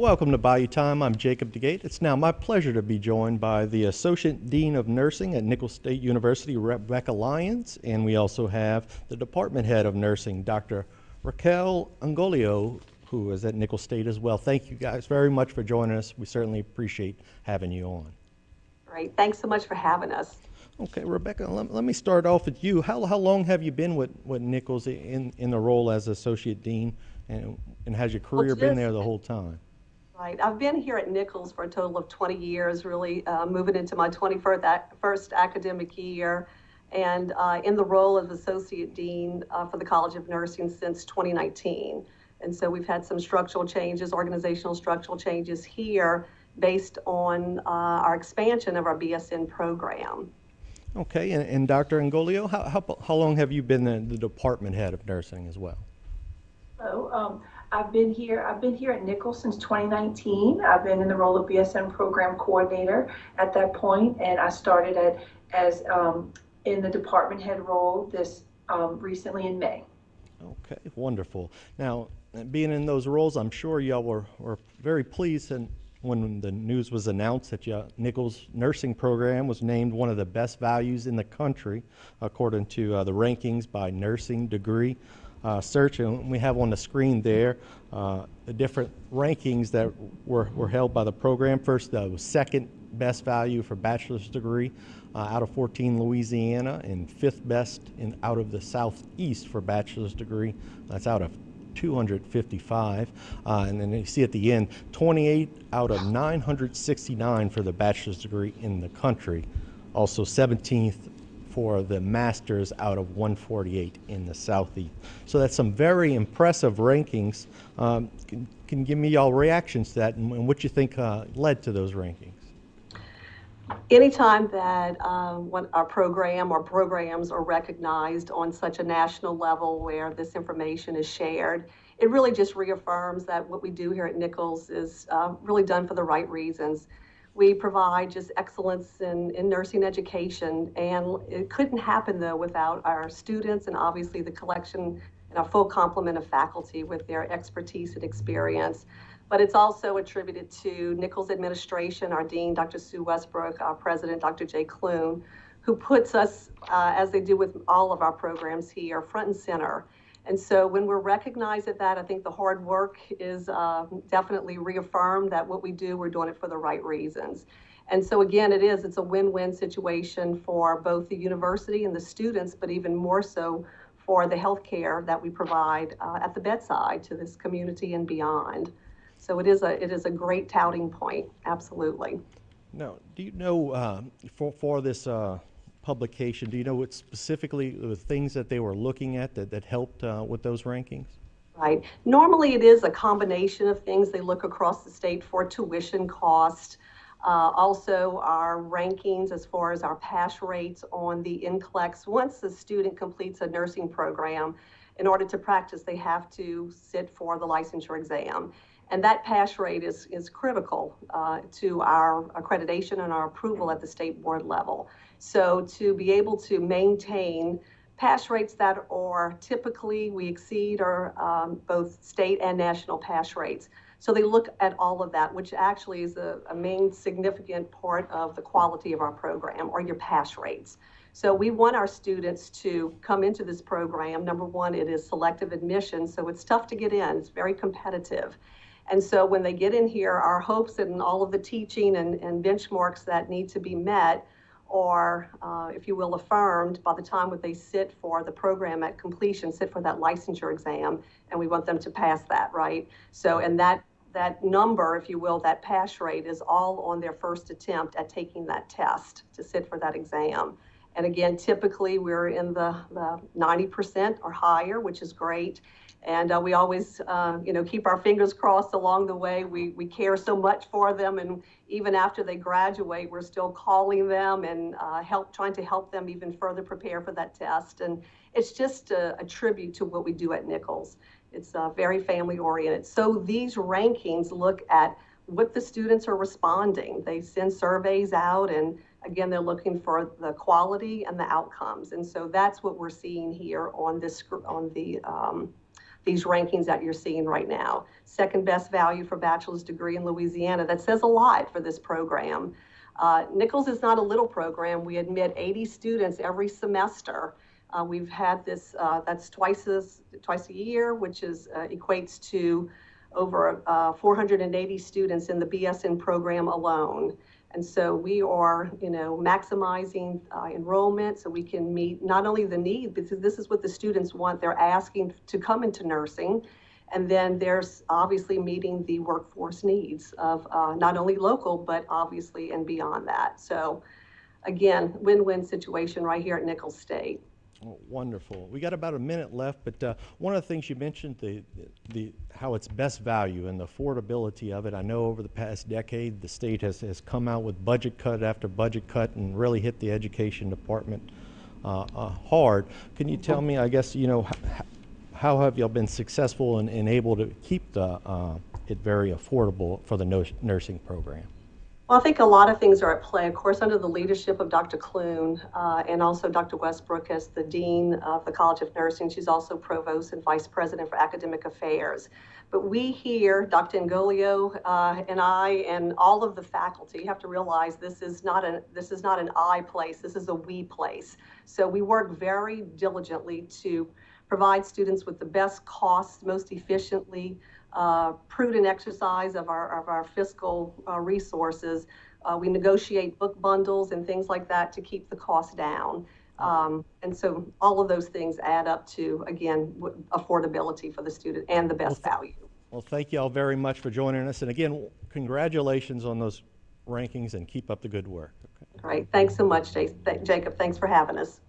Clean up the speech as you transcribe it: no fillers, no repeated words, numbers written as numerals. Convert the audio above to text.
Welcome to Bayou Time. I'm Jacob DeGate. It's now my pleasure to be joined by the Associate Dean of Nursing at Nicholls State University, Rebecca Lyons, and we also have the Department Head of Nursing, Dr. Raquel Engolio, who is at Nicholls State as well. Thank you guys very much for joining us. We certainly appreciate having you on. Great. Thanks so much for having us. Okay, Rebecca, let me start off with you. How long have you been with Nicholls in the role as Associate Dean, and has your career been there the whole time? Right. I've been here at Nicholls for a total of 20 years, really moving into my 21st academic year, and in the role of Associate Dean for the College of Nursing since 2019. And so we've had some structural changes, organizational structural changes here based on our expansion of our BSN program. Okay, and Dr. Engolio, how long have you been the Department Head of Nursing as well? I've been here at Nicholls since 2019. I've been in the role of BSN program coordinator at that point, and I started as in the department head role this recently in May. Okay, wonderful. Now, being in those roles, I'm sure y'all were very pleased when the news was announced that Nicholls nursing program was named one of the best values in the country, according to the rankings by Nursing Degree Search. And we have on the screen there the different rankings that were held by the program. First, the second best value for bachelor's degree out of 14 Louisiana, and fifth best out of the Southeast for bachelor's degree. That's out of 255, and then you see at the end 28 out of 969 for the bachelor's degree in the country. Also 17th for the master's out of 148 in the Southeast. So that's some very impressive rankings. Can you give me y'all reactions to that and what you think led to those rankings? Anytime that our program or programs are recognized on such a national level where this information is shared, it really just reaffirms that what we do here at Nicholls is really done for the right reasons. We provide just excellence in nursing education, and it couldn't happen though without our students and obviously the collection and our full complement of faculty with their expertise and experience. But it's also attributed to Nicholls administration, our dean, Dr. Sue Westbrook, our president, Dr. Jay Clune, who puts us, as they do with all of our programs here, front and center. And so when we're recognized at that, I think the hard work is definitely reaffirmed that what we do, we're doing it for the right reasons. And so again, it's a win-win situation for both the university and the students, but even more so for the healthcare that we provide at the bedside to this community and beyond. So it is a great touting point, absolutely. Now, do you know for this publication, do you know what specifically the things that they were looking at that helped with those rankings? Right. Normally it is a combination of things. They look across the state for tuition cost, also our rankings as far as our pass rates on the NCLEX. Once a student completes a nursing program, in order to practice, they have to sit for the licensure exam. And that pass rate is critical to our accreditation and our approval at the state board level. So to be able to maintain pass rates that are typically we exceed our both state and national pass rates. So they look at all of that, which actually is a main significant part of the quality of our program, or your pass rates. So we want our students to come into this program. Number one, it is selective admission, so it's tough to get in. It's very competitive. And so when they get in here, our hopes and all of the teaching and benchmarks that need to be met are, if you will, affirmed by the time that they sit for the program at completion, sit for that licensure exam, and we want them to pass that, right? So, and that number, if you will, that pass rate is all on their first attempt at taking that test to sit for that exam. And again, typically we're in the 90% or higher, which is great. And we always, keep our fingers crossed along the way. We care so much for them, and even after they graduate, we're still calling them and trying to help them even further prepare for that test. And it's just a tribute to what we do at Nicholls. It's very family oriented. So these rankings look at what the students are responding. They send surveys out, and again, they're looking for the quality and the outcomes. And so that's what we're seeing here on the these rankings that you're seeing right now. Second best value for bachelor's degree in Louisiana. That says a lot for this program. Nicholls is not a little program. We admit 80 students every semester. We've had this, that's twice a year, which is equates to over 480 students in the BSN program alone. And so we are, maximizing enrollment so we can meet not only the need, because this is what the students want. They're asking to come into nursing. And then there's obviously meeting the workforce needs of not only local, but obviously and beyond that. So again, win-win situation right here at Nicholls State. Oh, wonderful. We got about a minute left, but one of the things you mentioned, the how it's best value and the affordability of it. I know over the past decade, the state has come out with budget cut after budget cut and really hit the education department hard. Can you tell me, I guess, how have y'all been successful in able to keep it very affordable for the nursing program? Well, I think a lot of things are at play, of course, under the leadership of Dr. Clune and also Dr. Westbrook as the Dean of the College of Nursing. She's also Provost and Vice President for Academic Affairs. But we here, Dr. Engolio and I and all of the faculty, you have to realize this is not an I place, this is a we place. So we work very diligently to provide students with the best costs, most efficiently, prudent exercise of our fiscal resources. We negotiate book bundles and things like that to keep the cost down. And so all of those things add up to, again, affordability for the student and the best value. Well, thank you all very much for joining us. And again, congratulations on those rankings and keep up the good work. Okay. All right. Thanks so much, Jacob. Thanks for having us.